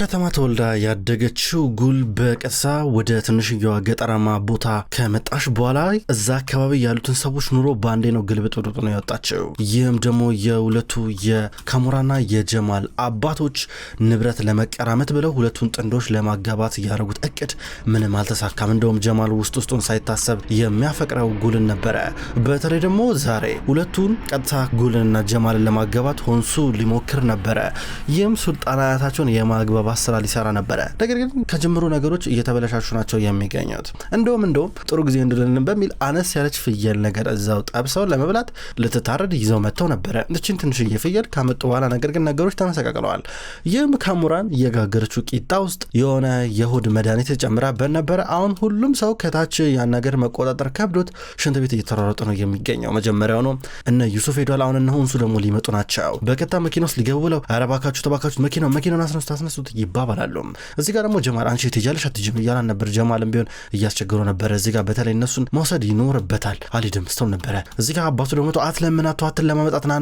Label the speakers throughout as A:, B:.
A: ከተማ ተወልዳ ያደገችው ጉል በቀጥታ ወደ ትንሽዬዋ ገጠራማ ቦታ ከመጣሽ በኋላ እዛ አካባቢ ያሉትን ሰዎች ኑሮ ባንዴ ነው ግልብጥ ወጥቶ ነው ያወጣቸው። ይህም ደግሞ የሁለቱ የካሞራና የጀማል አባቶች ንብረት ለመቀራመት ብለው ሁለቱን ጥንዶች ለማጋባት ያደረጉት እቅድ ምንም አልተሳካም። እንደውም ጀማል ውስጡን ሳይታሰብ የሚያፈቅረው ጉልን ነበረ። በተለይ ደግሞ ዛሬ ሁለቱን ቀጥታ ጉልንና ጀማልን ለማጋባት ሆንሱ ሊሞክር ነበረ። ይህም ሱልጣናታቸውን የማግባባት ስራ ሊሰራ ነበረ። ነገር ግን ከጅምሩ ነገሮች እየተበለሻሹ ናቸው የሚገኙት። እንደውም ጥሩ ጊዜ እንድልን በሚል አነስ ያለች ፍየል ነገር እዛው ጠብሰው ለመብላት ልትታረድ ይዘው መጥተው ነበረ። እቺን ትንሽዬ ፍየል ካመጡ በኋላ ነገር ግን ነገሮች ተመሰቃቅለዋል። ይህም ካሞራን የጋገረችው ቂጣ ውስጥ የሆነ የሆድ መድኃኒት ጨምራበት ነበረ። አሁን ሁሉም ሰው ከታች ያን ነገር መቆጣጠር ከብዶት ሽንት ቤት እየተሯሯጡ ነው የሚገኘው። መጀመሪያው ነው እነ ዩሱፍ ሄዷል። አሁን እነ ሁንሱ ደግሞ ሊመጡ ናቸው። በቀጥታ መኪና ውስጥ ሊገቡ ብለው ኧረ እባካችሁ ተባካችሁ መኪናውን አስነሱት ይባባላሉ። እዚህ ጋር ደግሞ ጀማል አንቺ ትጃለሽ አትጅም እያላን ነበር። ጀማልም ቢሆን እያስቸገሩ ነበረ። እዚህ ጋር በተለይ እነሱን መውሰድ ይኖርበታል። አልሄድም ስተው ነበረ። እዚህ ጋር አባቱ ደግሞ አትለምናቷትን ለማመጣት ና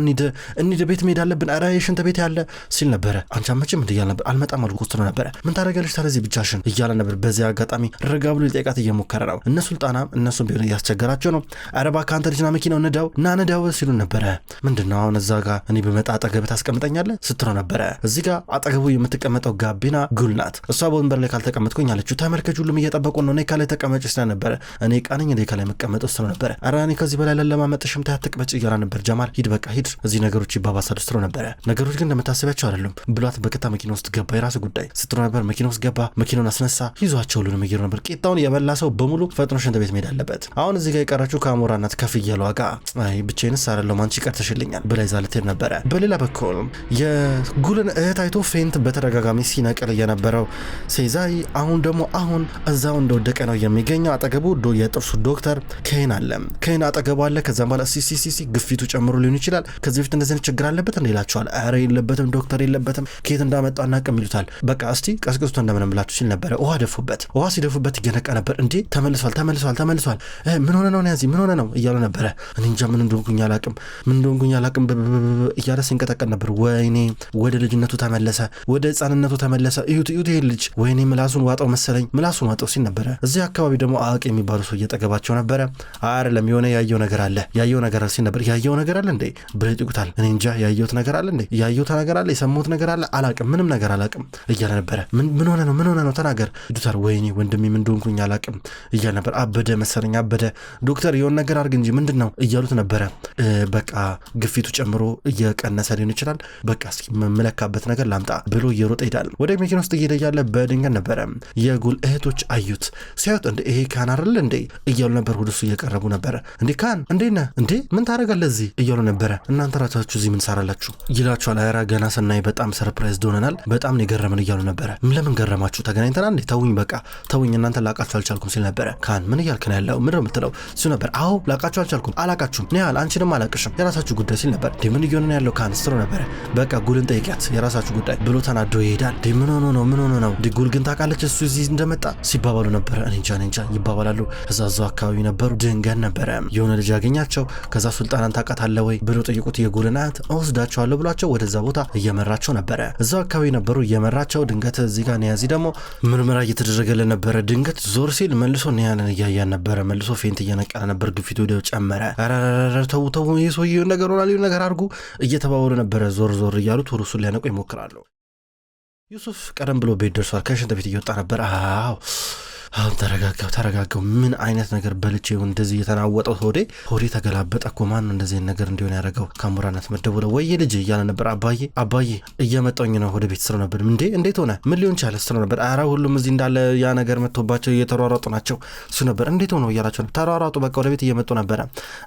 A: እንሂድ ቤት መሄድ አለብን ኧረ የሽንት ቤት ያለ ሲል ነበረ። አንቺ አመችም እንዲ እያል ነበር። አልመጣም አልኩ ስትለው ነበረ። ምን ታደርጋለች ታለዚህ ብቻሽን እያለ ነበር። በዚህ አጋጣሚ ረጋ ብሎ ሊጠይቃት እየሞከረ ነው። እነ ሱልጣናም እነሱም ቢሆን እያስቸገራቸው ነው። ኧረ እባክህ አንተ ልጅ ና መኪናው ንዳው ሲሉ ነበረ። ምንድነው አሁን እዛ ጋር እኔ በመጣ አጠገብ ታስቀምጠኛለህ ስትለው ነበረ። እዚህ ጋር አጠገቡ የምትቀመጠው ጋቢና ጉል ናት። እሷ በወንበር ላይ ካልተቀመጥኩኝ አለችው። ተመልከች ሁሉም እየጠበቁ ነው። እኔ ካላይ ተቀመጭ ስለነበረ እኔ ቃነኝ እንደ ካላይ መቀመጥ ስለ ነበረ። ኧረ እኔ ከዚህ በላይ ለማመጥሽም ታያትቅበጭ እያላ ነበር። ጀማል ሂድ በቃ ሂድ፣ እዚህ ነገሮች ይባባሳሉ ስለ ነበረ። ነገሮች ግን እንደምታስቢያቸው አይደሉም ብሏት በከታ መኪና ውስጥ ገባ። የራስ ጉዳይ ስትሮ ነበር። መኪና ውስጥ ገባ። መኪናውን አስነሳ። ይዟቸው ሁሉንም እየሄዱ ነበር። ቂጣውን የበላ ሰው በሙሉ ፈጥኖ ሽንት ቤት መሄድ አለበት። አሁን እዚህ ጋር የቀረችው ካሞራ ናት። ከፍየሏ ጋር አይ ብቻዬንስ አይደለም አንቺ ቀርተሽልኛል ብላ ይዛ ልትሄድ ነበረ። በሌላ በኩል የጉልን እህት አይቶ ፌንት በተደጋጋሚ ሲነቅል የነበረው ሴዛይ አሁን እዛው እንደወደቀ ነው የሚገኘው። አጠገቡ የጥርሱ ዶክተር ኬን አለ። ኬን አጠገቡ አለ። ከዛም በኋላ ሲሲሲሲ ግፊቱ ጨምሮ ሊሆን ይችላል። ከዚህ በፊት እንደዚህ ችግር አለበት እንዴ ይላቸዋል። ኧረ የለበትም ዶክተር የለበትም፣ ኬት እንዳመጣው አናውቅም ይሉታል። በቃ እስቲ ቀስቅስቶ እንደምንም ብላችሁ ሲል ነበረ። ውሃ ደፉበት። ውሃ ሲደፉበት ይገነቃ ነበር። እንዴ ተመልሷል ምን ሆነ ነው ያዚ ምን ሆነ ነው እያሉ ነበረ። እኔ እንጃ ምን እንደሆንኩኝ አላውቅም እያለ ሲንቀጠቀጥ ነበር። ወይኔ ወደ ልጅነቱ ተመለሰ፣ ወደ ህፃንነቱ ተመለሰ። እዩት ይሄ ልጅ ወይኔ ምላሱን ዋጠው መሰለኝ ሲል ነበረ። እዚህ አካባቢ ደግሞ አዋቂ የሚባሉ ሰው እየጠገባቸው ነበረ። አይደለም የሆነ ያየው ነገር አለ ሲል ነበር። ያየው ነገር አለ እንዴ ብለው ይጠይቁታል። እኔ እንጃ ያየሁት ነገር አለ የሰማሁት ነገር አለ አላቅም፣ ምንም ነገር አላቅም እያለ ነበረ። ምን ሆነ ነው ተናገር ይሉታል። ወይኔ ወንድሜ ምን እንደሆንኩኝ አላቅም እያለ ነበር። አበደ መሰለኝ ዶክተር የሆነ ነገር አድርግ እንጂ ምንድን ነው እያሉት ነበረ። በቃ ግፊቱ ጨምሮ እየቀነሰ ሊሆን ይችላል፣ በቃ እስኪ መለካበት ነገር ላምጣ ብሎ እየሮጠ ሄዳል። ወደ መኪና ውስጥ እየሄደ ያለ በድንገት ነበረ የጉል እህቶች አዩት። ሲያዩት እንደ ይሄ ካን አይደል እንዴ እያሉ ነበር። ወደሱ እየቀረቡ ነበረ። እንዴ ካን እንዴት ነህ እንዴ ምን ታደርጋለህ እዚህ እያሉ ነበረ። እናንተ ራሳችሁ እዚህ ምን ሰራላችሁ ይላችኋል። አራ ገና ስናይ በጣም ሰርፕራይዝ ሆነናል፣ በጣም ነው የገረመን እያሉ ነበረ። ለምን ገረማችሁ? ተገናኝተናል እንዴ? ተውኝ እናንተ ላቃችሁ አልቻልኩም ሲል ነበረ። ካን ምን እያልክ ነው ያለው? ምንድነው የምትለው እሱ ነበር። አዎ ላቃችሁ አልቻልኩም፣ አላቃችሁም እኔ አንቺንም አላቅሽም፣ የራሳችሁ ጉዳይ ሲል ነበር። ምን እየሆነ ነው ያለው ካን ስትለው ነበረ። በቃ ጉልን ጠይቂያት የራሳችሁ ጉዳይ ብሎ ተናዶ ይሄዳል። ምን ሆኖ ነው ጉል ግን ታውቃለች እሱ እዚህ እንደመጣ ሲባባሉ ነበረ። እኔ እንጃ ይባባላሉ። እዛው አካባቢ ነበሩ። ድንገት ነበረ የሆነ ልጅ ያገኛቸው። ከዛ ሱልጣናን ታውቃታለህ ወይ ብሎ ጠይቁት። የጉልን አያት እወስዳቸዋለሁ ብሏቸው ወደዛ ቦታ እየመራቸው ነበረ። እዛው አካባቢ ነበሩ እየመራቸው። ድንገት እዚህ ጋር ኒያዚ ደግሞ ምርመራ እየተደረገለ ነበረ። ድንገት ዞር ሲል መልሶ ኒያንን እያያን ነበረ። መልሶ ፌንት እየነቀለ ነበር። ግፊቱ ወዲያው ጨመረ። ተው ይህ ሰውዬ ነገር ሆናል ነገር አድርጉ እየተባባሉ ነበረ። ዞር እያሉት ወሩሱን ሊያነቁ ይሞክራሉ። ዩሱፍ ቀደም ብሎ ቤት ደርሷል። ከሽንት ቤት እየወጣ ነበር። አሁን ተረጋጋው ምን አይነት ነገር በልቼ ይሁን እንደዚህ የተናወጠው ሆዴ ተገላበጠ እኮ ማን ነው እንደዚህ ነገር እንዲሆን ያደረገው? ካሞራናት መደወለ ወይ ልጅ እያለ ነበር። አባዬ እየመጣኝ ነው ወደ ቤት ስለው ነበር። እንዴት ሆነ ምን ሊሆን ቻለ ስለው ነበር። ኧረ ሁሉም እዚህ እንዳለ ያ ነገር መጥቶባቸው እየተሯሯጡ ናቸው እሱ ነበር። እንዴት ሆነ እያላቸው ነበር። ተሯሯጡ በቃ ወደ ቤት እየመጡ ነበረ።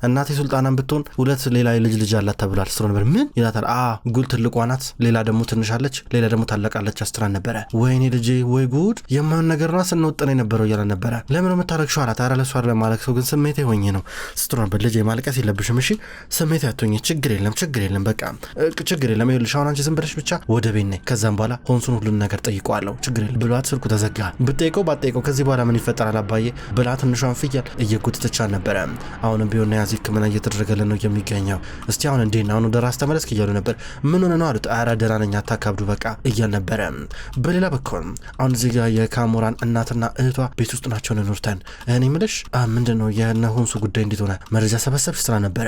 A: እናቴ ሱልጣናን ብትሆን ሁለት ሌላ ልጅ አላት ተብሏል ስለው ነበር። ምን ይላታል? ጉል ትልቋ ናት፣ ሌላ ደግሞ ትንሽ አለች፣ ሌላ ደግሞ ታላቃለች አስትራን ነበረ። ወይኔ ልጄ ወይ ጉድ የማይሆን ነገርና ስንወጠነ ነበር የነበረው እያለ ነበረ። ለምን የምታለቅሽው አላት። ኧረ ለእሷ ለማለቅሰው ግን ስሜቴ ሆኜ ነው ስትሮ ነበር። ልጄ ማልቀስ የለብሽም እሺ፣ ስሜቴ አትሆኝ፣ ችግር የለም በቃ ችግር የለም። ይኸውልሽ አሁን አንቺ ዝም ብለሽ ብቻ ወደ ቤት ነይ፣ ከዛም በኋላ ሆንሱን ሁሉን ነገር ጠይቀዋለሁ፣ ችግር የለም ብሏት ስልኩ ተዘጋ። ብትጠይቀው ባትጠይቀው ከዚህ በኋላ ምን ይፈጠራል አባዬ ብላ ትንሿን ፍየል እየጎተተች ነበረ። አሁንም ቢሆን ያዚ ሕክምና እየተደረገልን ነው የሚገኘው። እስቲ አሁን እንዴት ነው አሁን ወደ ራስ ተመለስክ እያሉ ነበር። ምን ሆነ ነው አሉት። ኧረ ደህና ነኝ አታካብዱ በቃ እያል ነበረ። በሌላ በኩል አሁን እዚህ ጋር የካሞራን እናትና እህቷ ቤት ውስጥ ናቸው። ንኑርተን እኔ ምልሽ ምንድነው የነ ሆንሱ ጉዳይ እንዴት ሆነ? መረጃ ሰበሰብሽ ስራ ነበረ?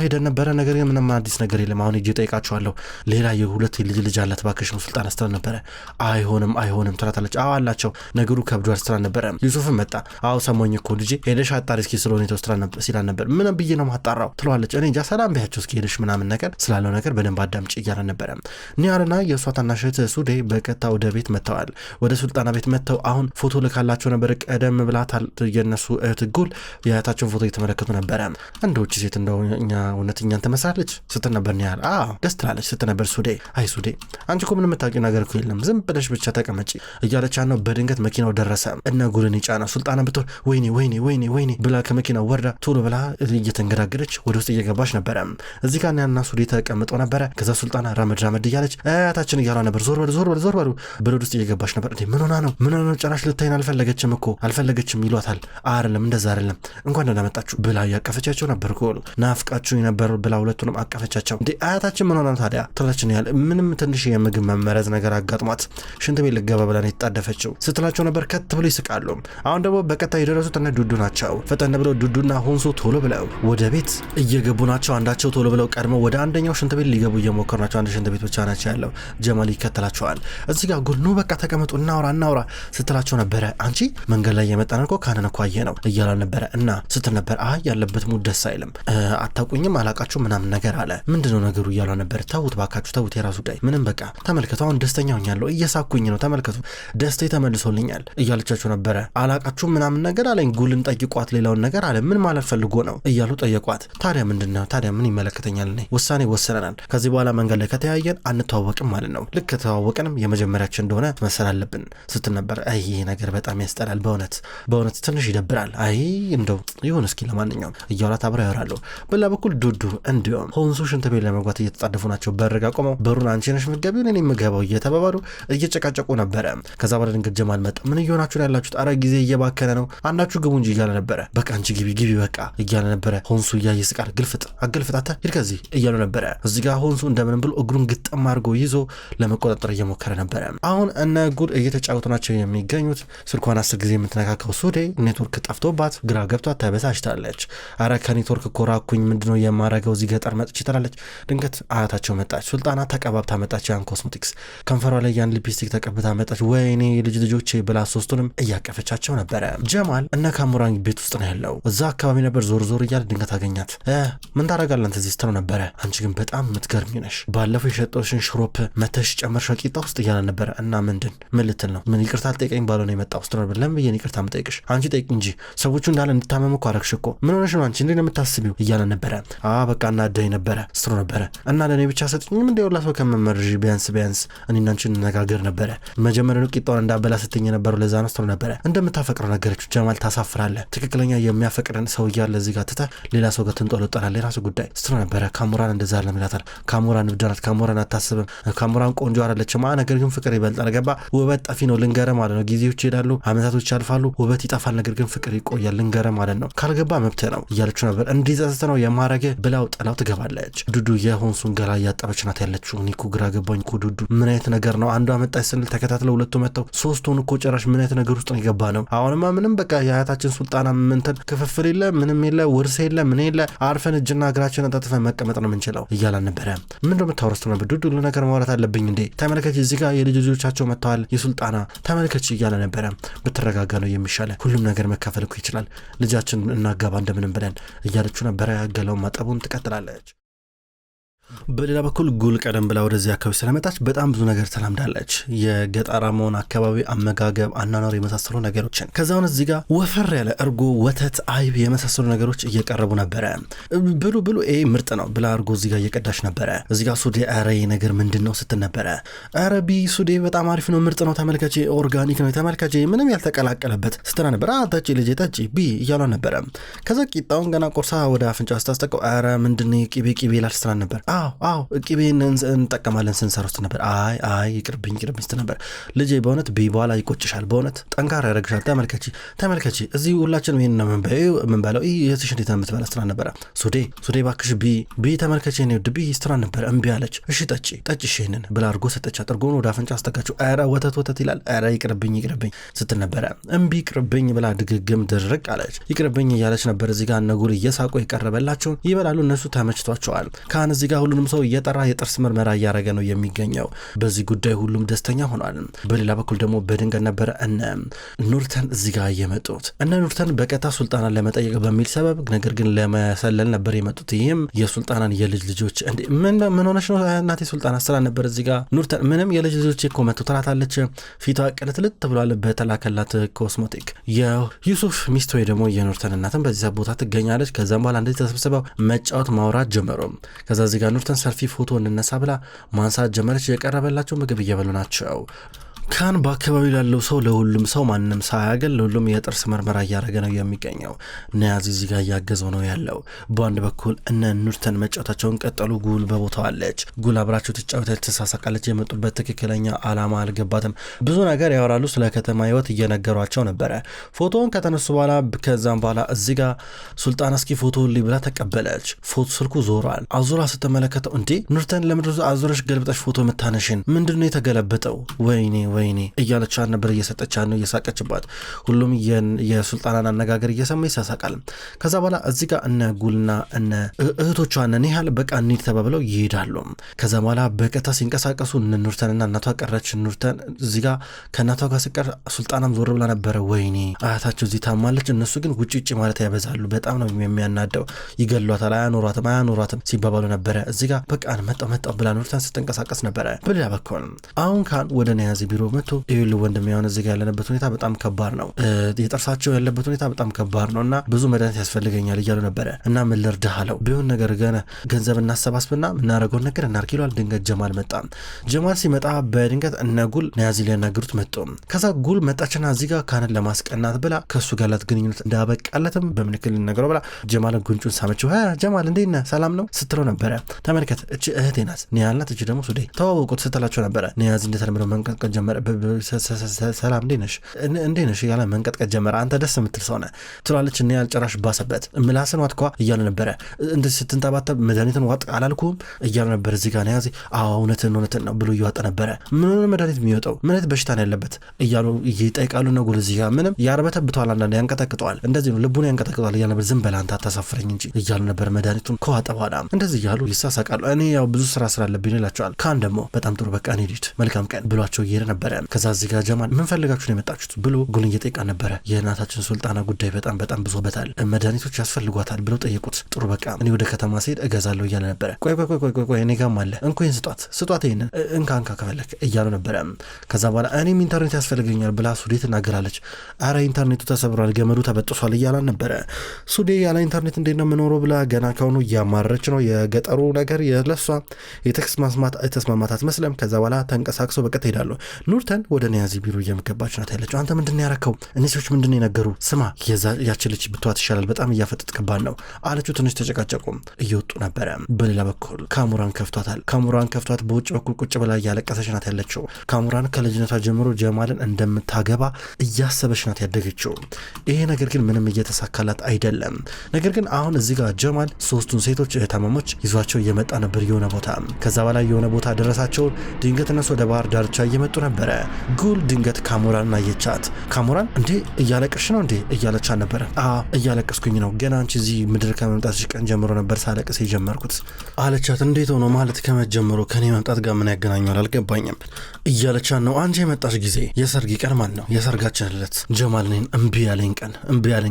A: ሄደን ነበረ፣ ነገር ግን ምንም አዲስ ነገር የለም። አሁን እጄ ጠይቃቸዋለሁ። ሌላ የሁለት ልጅ አላት ባክሽ ነው ስልጣን ስትል ነበረ። አይሆንም ትላታለች። አላቸው ነገሩ ከብዷል ስትል ነበረ። ዩሱፍም መጣ። ሰሞኝ እኮ ልጄ ሄደሽ አጣሪ እስኪ ስለሆነ ሲላል ነበር። ምንም ብዬ ነው ማጣራው ትለዋለች። እኔ እንጃ ሰላም በያቸው እስኪ ሄደሽ ምናምን ነገር ስላለው ነገር በደንብ አዳምጪ እያለ ነበረ። ኒያልና የእሷ ታናሽ እህት ሱዴ በቀጥታ ወደ ቤት መጥተዋል። ወደ ሱልጣና ቤት መጥተው አሁን ፎቶ ልካላቸው ነበር። ቀደም ብላታል የነሱ እህት ጉል የእህታቸውን ፎቶ እየተመለከቱ ነበረ። እንደውች ሴት እንደው እውነትኛን ትመስላለች ስትል ነበር ኒያል። ደስ ትላለች ስትል ነበር ሱዴ። አይ ሱዴ አንቺ እኮ ምንም የምታውቂው ነገር እኮ የለም፣ ዝም ብለሽ ብቻ ተቀመጪ እያለች ነው። በድንገት መኪናው ደረሰ። እነ ጉልን ይጫና ሱልጣና ብትሆን ወይኔ ብላ ከመኪናው ወርዳ ቶሎ ብላ እየተንገዳገደች ወደ ውስጥ እየገባች ነበረ። እዚህ ጋር ያና ሱዴ ተቀምጠው ነበረ። ከዛ ሱልጣና ራመድ እያለች እህታችን እያሏ ነበር። ዞር በሉ ብሎ ውስጥ እየገባች ነበር። እንዴ ምን ሆና ነው ጭራሽ ልታይን አልፈለገችም ይሏታል። አይደለም እንደዛ አይደለም እንኳን ደህና መጣችሁ ብላ ያቀፈቻቸው ነበር። ኮል ናፍቃችሁ ነበር ብላ ሁለቱንም አቀፈቻቸው። እንዴ አያታችን ምን ሆና ነው ታዲያ ትላችን ያለ ምንም ትንሽ የምግብ መመረዝ ነገር አጋጥሟት ሽንት ቤት ልገባ ብላ ነው የተጣደፈችው ስትላቸው ነበር። ከት ብሎ ይስቃሉ። አሁን ደግሞ በቀጥታ የደረሱት እነ ዱዱ ናቸው። ፈጠን ብለው ዱዱና ሆንሱ ቶሎ ብለው ወደ ቤት እየገቡ ናቸው። አንዳቸው ቶሎ ብለው ቀድመው ወደ አንደኛው ሽንት ቤት ሊገቡ እየሞከሩ ናቸው። አንድ ሽንት ቤት ብቻ ናቸው ያለው። ጀማል ይከተላቸዋል። እዚህ ጋር ጉል ኑ በቃ ተቀመጡ እናውራ ስትላቸው ነበረ። አንቺ መንገድ ላይ የመጣን እኮ ካነን እኮ አየ ነው እያላ ነበረ እና ስትል ነበር። ያለበት ሙድ ደስ አይልም፣ አታውቁኝም አላቃችሁ ምናምን ነገር አለ። ምንድነው ነገሩ እያላ ነበር። ተውት ባካችሁ ተውት፣ የራሱ ጉዳይ ምንም በቃ ተመልከቱ፣ አሁን ደስተኛ ሆኛለሁ፣ እየሳኩኝ ነው፣ ተመልከቱ ደስታ ተመልሶልኛል እያለቻቸው ነበረ። አላቃችሁ ምናምን ነገር አለኝ። ጉልን ጠይቋት ሌላውን ነገር አለ። ምን ማለት ፈልጎ ነው እያሉ ጠየቋት። ታዲያ ምንድነው ታዲያ ምን ይመለከተኛል? እኔ ውሳኔ ወስነናል። ከዚህ በኋላ መንገድ ላይ ከተያየን አንተዋወቅም ማለት ነው። ልክ ከተዋወቅንም የመጀመሪያችን እንደሆነ መሰል አለብን ስትል ነበር። ይሄ ነገር በጣም ያስጠላል፣ በእውነት ትንሽ ይደብራል። እንደው ይሁን እስኪ ለማንኛውም እያሏት አብረው ያወራሉ። በላ በኩል ዱዱ እንዲሁም ሆንሱ ሽንት ቤት ለመግባት እየተጣደፉ ናቸው። በር ጋር ቆመው በሩን አንቺ ነሽ የምትገቢው እኔ የምገባው እየተባባሉ እየጨቃጨቁ ነበረ። ከዛ በኋላ ድንገት ጀማል መጣ። ምን እየሆናችሁ ያላችሁት? አረ ጊዜ እየባከነ ነው፣ አንዳችሁ ግቡ እንጂ እያለ ነበረ። በቃ አንቺ ግቢ በቃ እያለ ነበረ። ሆንሱ እያየ ስቃል። አገልፍጣተ ሂድ ከዚህ እያሉ ነበረ። እዚህ ጋር ሆንሱ እንደምንም ብሎ እግሩን ግጥም አድርጎ ይዞ ለመቆጣጠር እየሞከረ ነበረ። አሁን እነ ጉድ እየተጫወቱ ናቸው የሚገኙት። ስልኳን 10 ጊዜ የምትነካከው ሱዴ ኔትወርክ ጠፍቶባት ግራ ገብቷት ተበሳጭታለች። አረ ከኔትወርክ ኮራኩኝ ምንድነው የማረገው እዚህ ገጠር መጥቼ ትላለች። ድንገት አያታቸው መጣች። ሱልጣና ተቀባብታ መጣች። ያን ኮስሞቲክስ ከንፈሯ ላይ ያን ሊፕስቲክ ተቀብታ መጣች። ወይኔ ልጆቼ ብላ ሶስቱንም እያቀፈቻቸው ነበረ። ጀማል እነ ካሙራን ቤት ውስጥ ነው ያለው። እዛ አካባቢ ነበር። ዞር እያለ ድንገት አገኛት። ምን ታረጋለን እዚህ ስትለው ነበረ። አንቺ ግን በጣም የምትገርሚ ነሽ፣ ባለፈው የሸጠውሽን ሽሮፕ መተሽ ጨመርሽ ቂጣ ውስጥ እያለ ነበረ። እና ምን ልትል ነው? ምን ይቅርታ አልጠይቀኝ ባለው ነው የመጣው ስትለው ነበር። ለምን ብዬ ይቅርታ የምጠይቅሽ? አንቺ ጠይቅ እንጂ ሰዎቹ እንዳለ እንድታመሙ እኮ አረግሽ እኮ። ምን ሆነሽ ነው አንቺ? እንዴት ነው የምታስቢው? እያለ ነበረ። በቃ እናደኝ ነበረ ስትለው ነበረ። እና ለእኔ ብቻ ሰጥኝም እንደ ሁላ ሰው ከመመርዥ ቢያንስ እኔና አንቺ እንነጋገር ነበረ። መጀመሪያ ነው ቂጣውን እንዳበላ ስትኝ የነበረው ለዛ ነው ስትለው ነበረ። እንደምታፈቅረው ነገረችው። ጀማል ታሳፍራለህ፣ ትክክለኛ የሚያፈቅረን ሰው እያለ እዚህ ጋር ትተህ ሌላ ሰው ጋር ትንጦለጠላለህ፣ የራሱ ጉዳይ ስትለው ነበረ። ካሙራን እንደዛ አለም ይላታል። ካሙራን እብዳናት፣ ካሙራን አታስብም፣ ካሙራን ቆንጆ አይደለችም። ነገር ግን ፍቅር ይበልጣል። ገባ? ውበት ጠፊ ነው ልንገረ ማለት ነው። ጊዜዎች ይሄዳሉ፣ አመታቶች ያልፋሉ፣ ውበት ይጠፋል፣ ነገር ግን ፍቅር ይቆያል ልንገረ ማለት ነው። ካልገባ መብት ነው እያለችው ነበር። እንዲጸጽት ነው የማረገ ብላው ጥላው ትገባለች። ዱዱ የሆንሱን ገላ እያጠበች ናት ያለችው። እኔ እኮ ግራ ገባኝ እኮ ዱዱ ምን አይነት ነገር ነው? አንዷ መጣች ስንል ተከታትለው ሁለቱ መጥተው ሶስቱን እኮ ጭራሽ ምን አይነት ነገር ውስጥ ነው የገባ ነው? አሁንማ ምንም በቃ የአያታችን ሱልጣና ምንትን ክፍፍል የለ ምንም የለ ውርስ የለ ምን የለ አርፈን እጅና እግራችን አጣጥፈን መቀመጥ ነው የምንችለው እያላን ነበረ። ምን እንደምታወራስቱ ነበር ዱዱ ሁሉ ነገር ማውራት አለብኝ እንዴ? ተመልከች እዚህ ጋር ልጆቻቸው መጥተዋል የሱልጣና ተመልከች እያለ ነበረ። ብትረጋጋ ነው የሚሻለ፣ ሁሉም ነገር መካፈል እኮ ይችላል፣ ልጃችን እናጋባ እንደምንም ብለን እያለችው ነበረ። ገላውን ማጠቡን ትቀጥላለች። በሌላ በኩል ጉል ቀደም ብላ ወደዚህ አካባቢ ስለመጣች በጣም ብዙ ነገር ተላምዳለች። የገጠራማውን አካባቢ አመጋገብ፣ አናኗር የመሳሰሉ ነገሮችን ከዛውን እዚህ ጋር ወፈር ያለ እርጎ፣ ወተት፣ አይብ የመሳሰሉ ነገሮች እየቀረቡ ነበረ። ብሉ ብሉ ምርጥ ነው ብላ እርጎ እዚህ ጋር እየቀዳች ነበረ። እዚህ ጋር ሱዴ አረ ነገር ምንድን ነው ስትል ነበረ። አረ ቢ ሱዴ በጣም አሪፍ ነው፣ ምርጥ ነው፣ ተመልከቼ ኦርጋኒክ ነው፣ ተመልከቼ ምንም ያልተቀላቀለበት ስትላ ነበረ። ጠጪ ልጄ ጠጪ ቢ እያሏ ነበረ። ከዛ ቂጣውን ገና ቆርሳ ወደ አፍንጫ ስታስጠቀው አረ ምንድን ቂቤ ላል ስትላ ነበር። አዎ ቂቤን እንጠቀማለን ስንሰራ ውስጥ ነበር። አይ ይቅርብኝ ስትል ነበር። ልጄ በእውነት ቢ በኋላ ይቆጭሻል፣ በእውነት ጠንካራ ያደረግሻል፣ ተመልከቺ እዚህ ሁላችንም ይሄን ነው የምንበለው የትሽ እንዴት ነው የምትበላ ስትላ ነበረ። ሱዴ ባክሽ ቢ ተመልከቺ ነው ቢ ስትላ ነበር። እምቢ አለች። እሺ ጠጪ ይሄንን ብላ አድርጎ ሰጠቻት። አድርጎ ወደ አፍንጫ አስጠጋችው። አረ ወተት ይላል። አረ ይቅርብኝ ስትል ነበረ። እምቢ ይቅርብኝ ብላ ድግግም ድርቅ አለች። ይቅርብኝ እያለች ነበር። እዚህ ጋር ነጉል እየሳቁ የቀረበላቸውን ይበላሉ። እነሱ ተመችቷቸዋል። ካህን እዚህ ጋር ሁሉንም ሰው እየጠራ የጥርስ ምርመራ እያደረገ ነው የሚገኘው። በዚህ ጉዳይ ሁሉም ደስተኛ ሆኗል። በሌላ በኩል ደግሞ በድንገት ነበረ እነ ኑርተን እዚህ ጋር የመጡት። እነ ኑርተን በቀጥታ ሱልጣናን ለመጠየቅ በሚል ሰበብ ነገር ግን ለመሰለል ነበር የመጡት። ይህም የሱልጣናን የልጅ ልጆች ምን ሆነሽ ነው እናቴ ሱልጣና ስራ ነበር። እዚህ ጋር ኑርተን ምንም የልጅ ልጆች እኮ መጡ ትላታለች። ፊቷ ቅልትልት ብሏል በተላከላት ኮስሞቲክ። የዩሱፍ ሚስት ወይ ደግሞ የኑርተን እናትን በዚህ ቦታ ትገኛለች። ከዛም በኋላ እንደዚህ ተሰብስበው መጫወት ማውራት ጀመሩ። ከዛ እዚህ ጋር ኑርተን ሰልፊ ፎቶ እንነሳ ብላ ማንሳት ጀመረች። የቀረበላቸው ምግብ እየበሉ ናቸው። ካን በአካባቢው ላለው ሰው ለሁሉም ሰው ማንም ሳያገል ለሁሉም የጥርስ ምርመራ እያደረገ ነው የሚገኘው። ነያዚ እዚህ ጋር እያገዘው ነው ያለው። በአንድ በኩል እነ ኑርተን መጫወታቸውን ቀጠሉ። ጉል በቦታው አለች። ጉል አብራቸው ትጫወታለች፣ ትሳሳቃለች። የመጡበት ትክክለኛ አላማ አልገባትም። ብዙ ነገር ያወራሉ። ስለ ከተማ ህይወት እየነገሯቸው ነበረ። ፎቶውን ከተነሱ በኋላ ከዛም በኋላ እዚህ ጋር ሱልጣን እስኪ ፎቶ ልይ ብላ ተቀበለች። ፎቶ ስልኩ ዞሯል። አዙራ ስትመለከተው እንዴ ኑርተን ለምድር አዙረሽ ገልብጠሽ ፎቶ የምታነሽን ምንድነው የተገለበጠው? ወይኔ እያለቻት ነበር። እየሰጠቻት ነው፣ እየሳቀችባት። ሁሉም የሱልጣናን አነጋገር እየሰማ ይሳሳቃል። ከዛ በኋላ እዚህ ጋር እነ ጉልና እነ እህቶቿ ኒሃል በቃ እንሂድ ተባብለው ይሄዳሉ። ከዛ በኋላ በቀጥታ ሲንቀሳቀሱ ኑርተንና እናቷ ቀረች። ኑርተን እዚህ ጋር ከእናቷ ጋር ስቀር ሱልጣናም ዞር ብላ ነበረ። ወይኔ አያታቸው እዚህ ታማለች። እነሱ ግን ውጭ ማለት ያበዛሉ። በጣም ነው የሚያናደው። ይገሏታል፣ አያኖሯትም ሲባባሉ ነበረ። እዚህ ጋር በቃ መጣው ብላ ኑርተን ስትንቀሳቀስ ነበረ። በሌላ በኩል አሁን ካን ወደ ነያዚ ቢሮ መጥቶ ይሁሉ ወንድም ያውን እዚህ ጋር ያለበት ሁኔታ በጣም ከባድ ነው፣ የጥርሳቸው ያለበት ሁኔታ በጣም ከባድ ነው እና ብዙ መድኃኒት ያስፈልገኛል እያሉ ነበረ። እና ምን ልርዳህ አለው። ቢሆን ነገር ገንዘብ እናሰባስብና የምናደርገውን ነገር እናድርግ ይሏል። ድንገት ጀማል መጣ። ጀማል ሲመጣ በድንገት እነ ጉል ነያዚ ሊያናግሩት መጡ። ከዛ ጉል መጣችና እዚህ ጋር ካንን ለማስቀናት ብላ ከእሱ ጋር ላት ግንኙነት እንዳበቃለትም በምልክል ልነገረው ብላ ጀማልን ጉንጩን ሳመችው። ጀማል እንዴት ነህ ሰላም ነው ስትለው ነበረ። ተመልከት እቺ እህቴ ናት ኒያል ናት፣ እቺ ደግሞ ሱዴ ተዋወቁት ስትላቸው ነበረ። ነያዚ እንደተለመደው መንቀጥቀጥ ጀመረ። ሰላም እንዴ ነሽ እያለ መንቀጥቀጥ ጀመረ። አንተ ደስ የምትል ሰው ነህ ትላለች። እኔ ያልጨራሽ ባሰበት ምላስን ዋጥኳ እያለ ነበረ። እንደዚህ ስትንጠባጠብ መድኃኒትን ዋጥ አላልኩም እያለ ነበር። እዚህ ጋር ያዚ እውነትን ነው ብሎ እየዋጠ ነበረ። ምን መድኃኒት የሚወጣው ምን አይነት በሽታ ነው ያለበት እያሉ ይጠይቃሉ። ነው ጉል እዚህ ጋር ምንም ያርበተብተዋል፣ አንዳንድ ያንቀጠቅጠዋል፣ እንደዚህ ነው ልቡን ያንቀጠቅጠዋል እያለ ነበር። ዝም በላ አንተ አታሳፍረኝ እንጂ እያሉ ነበር። መድኃኒቱን ከዋጠ በኋላ እንደዚህ እያሉ ይሳሳቃሉ። እኔ ያው ብዙ ስራ ስላለብኝ ይላቸዋል። ካን ደግሞ በጣም ጥሩ በቃ እኔ ልሂድ መልካም ቀን ብሏቸው እየሄደ ነበረ። ከዛ እዚህ ጋር ጀማል ምን ፈልጋችሁ ነው የመጣችሁት ብሎ ጉልን እየጠየቃ ነበረ። የእናታችን ሱልጣና ጉዳይ በጣም ብዙበታል፣ መድኃኒቶች ያስፈልጓታል ብለው ጠየቁት። ጥሩ በቃ እኔ ወደ ከተማ ስሄድ እገዛለሁ እያለ ነበረ። ቆይ እኔ ጋርም አለ እንኳን ስጧት ይሄንን እንካ ከፈለክ እያሉ ነበረ። ከዛ በኋላ እኔም ኢንተርኔት ያስፈልገኛል ብላ ሱዴ ትናገራለች። አረ ኢንተርኔቱ ተሰብሯል፣ ገመዱ ተበጥሷል እያላን ነበረ። ሱዴ ያለ ኢንተርኔት እንዴት ነው የምኖረው ብላ ገና ከሆኑ እያማረች ነው። የገጠሩ ነገር የለሷ የተስማማት አትመስለም። ከዛ በኋላ ተንቀሳቅሰው በቀጥ ሄዳሉ። ኑርተን ወደ ነያዚ ቢሮ እየመገባች ናት ያለችው። አንተ ምንድን ያረከው? እነዚህ ሰዎች ምንድን የነገሩ? ስማ ያችልች ብትዋት ይሻላል፣ በጣም እያፈጠጥክባን ነው አለችው። ትንሽ ተጨቃጨቁም እየወጡ ነበረ። በሌላ በኩል ካሙራን ከፍቷት በውጭ በኩል ቁጭ ብላ እያለቀሰች ናት ያለችው። ካሙራን ከልጅነቷ ጀምሮ ጀማልን እንደምታገባ እያሰበች ናት ያደገችው። ይሄ ነገር ግን ምንም እየተሳካላት አይደለም። ነገር ግን አሁን እዚህ ጋር ጀማል ሶስቱን ሴቶች ታማሞች ይዟቸው እየመጣ ነበር የሆነ ቦታ። ከዛ በላይ የሆነ ቦታ ደረሳቸው። ድንገት እነሱ ወደ ባህር ዳርቻ እየመጡ ነበር። ነበረ። ጉል ድንገት ካሞራን አየቻት። ካሞራን እንዴ እያለቅሽ ነው እንዴ እያለቻት ነበረ። እያለቀስኩኝ ነው፣ ገና አንቺ እዚህ ምድር ከመምጣትሽ ቀን ጀምሮ ነበር ሳለቅስ የጀመርኩት አለቻት። እንዴት ሆኖ ማለት ከመጀመሩ ከኔ መምጣት ጋር ምን ያገናኘዋል አልገባኝም እያለቻት ነው። አንቺ የመጣሽ ጊዜ የሰርግ ቀን ማን ነው የሰርጋችን ዕለት ጀማል እኔን እምቢ ያለኝ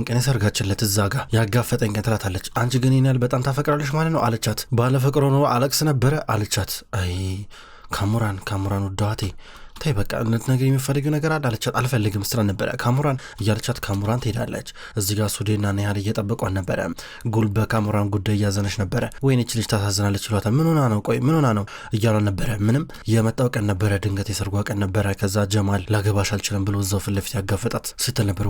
A: ቀን የሰርጋችን ዕለት እዛ ጋር ያጋፈጠኝ ቀን ትላታለች። አንቺ ግን ይሄን ያህል በጣም ታፈቅራለሽ ማለት ነው አለቻት። ባለፈቅሮ ነው አለቅስ ነበረ አለቻት። አይ ካሞራን ውዳዋቴ ታይ በቃ ልትነግሪኝ የሚፈልጊው ነገር አለ አለቻት። አልፈልግም ስትል ነበረ ካሞራን እያለቻት ካሞራን ትሄዳለች። እዚህ ጋር ሱዴና ኒሃል እየጠበቋት ነበረ። ጉል በካሞራን ጉዳይ እያዘነች ነበረ። ወይኔች ልጅ ታሳዝናለች ይሏታል። ምን ሆና ነው ቆይ ምን ሆና ነው እያሏን ነበረ። ምንም የመጣው ቀን ነበረ፣ ድንገት የሰርጓ ቀን ነበረ። ከዛ ጀማል ላገባሽ አልችልም ብሎ እዛው ፊት ለፊት ያጋፈጣት ስትል ነበር።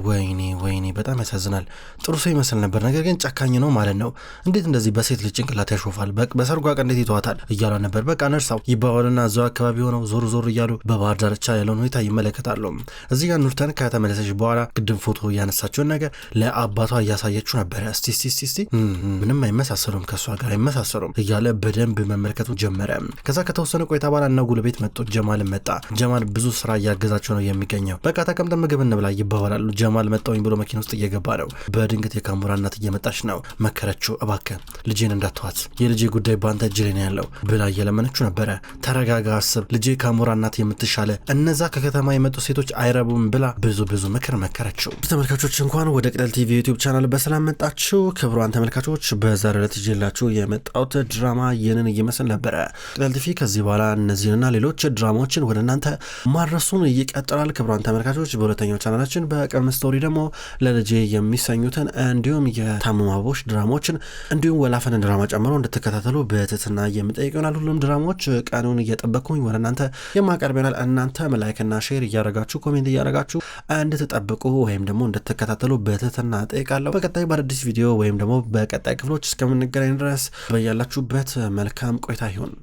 A: ወይኔ በጣም ያሳዝናል። ጥሩ ሰው ይመስል ነበር፣ ነገር ግን ጨካኝ ነው ማለት ነው። እንዴት እንደዚህ በሴት ልጅ ጭንቅላት ያሾፋል? በሰርጓ ቀን እንዴት ይተዋታል እያሏን ነበር። በቃ ነርሳው ይባባሉና እዛው አካባቢ ሆነው ዞር እያሉ በባህር ዳርቻ ያለውን ሁኔታ ይመለከታሉ። እዚህ ጋር ኑርተን ከተመለሰች በኋላ ቅድም ፎቶ ያነሳቸውን ነገር ለአባቷ እያሳየችው ነበረ። እስቲ ምንም አይመሳሰሉም፣ ከሷ ጋር አይመሳሰሉም እያለ በደንብ መመልከቱ ጀመረ። ከዛ ከተወሰነ ቆይታ በኋላ እነ ጉል ቤት መጡ። ጀማል መጣ። ጀማል ብዙ ስራ እያገዛቸው ነው የሚገኘው። በቃ ተቀምጠን ምግብ እንብላ ይባባላሉ። ጀማል መጣውኝ ብሎ መኪና ውስጥ እየገባ ነው። በድንገት የካሞራን እናት እየመጣች ነው። መከረችው። እባክህ ልጄን እንዳትዋት፣ የልጄ ጉዳይ ባንተ እጅ ላይ ነው ያለው ብላ እየለመነችው ነበረ። ተረጋጋ፣ አስብ፣ ልጄ ካሞራን እናት የምትሻለ እነዛ ከከተማ የመጡ ሴቶች አይረቡም ብላ ብዙ ምክር መከረችው። ተመልካቾች እንኳን ወደ ቅጠል ቲቪ ዩቲዩብ ቻናል በሰላም መጣችሁ። ክቡራን ተመልካቾች በዛሬው ዕለት ይዤላችሁ የመጣሁት ድራማ ይህንን እየመስል ነበረ። ቅጠል ቲቪ ከዚህ በኋላ እነዚህንና ሌሎች ድራማዎችን ወደ እናንተ ማድረሱን ይቀጥላል። ክቡራን ተመልካቾች በሁለተኛው ቻናላችን በቀን ስቶሪ ደግሞ ለልጄ የሚሰኙትን እንዲሁም የታመሙ አበቦች ድራማዎችን እንዲሁም ወላፈን ድራማ ጨምሮ እንድትከታተሉ በትህትና የምጠይቅ ይሆናል። ሁሉም ድራማዎች ቀኑን እየጠበቅኩኝ ወደ እናንተ የማቀርብ ይሆናል። እናንተ ላይክና ሼር እያረጋችሁ ኮሜንት እያረጋችሁ እንድትጠብቁ ወይም ደግሞ እንድትከታተሉ በትህትና ጠይቃለሁ። በቀጣይ በአዲስ ቪዲዮ ወይም ደግሞ በቀጣይ ክፍሎች እስከምንገናኝ ድረስ በያላችሁበት መልካም ቆይታ ይሁን።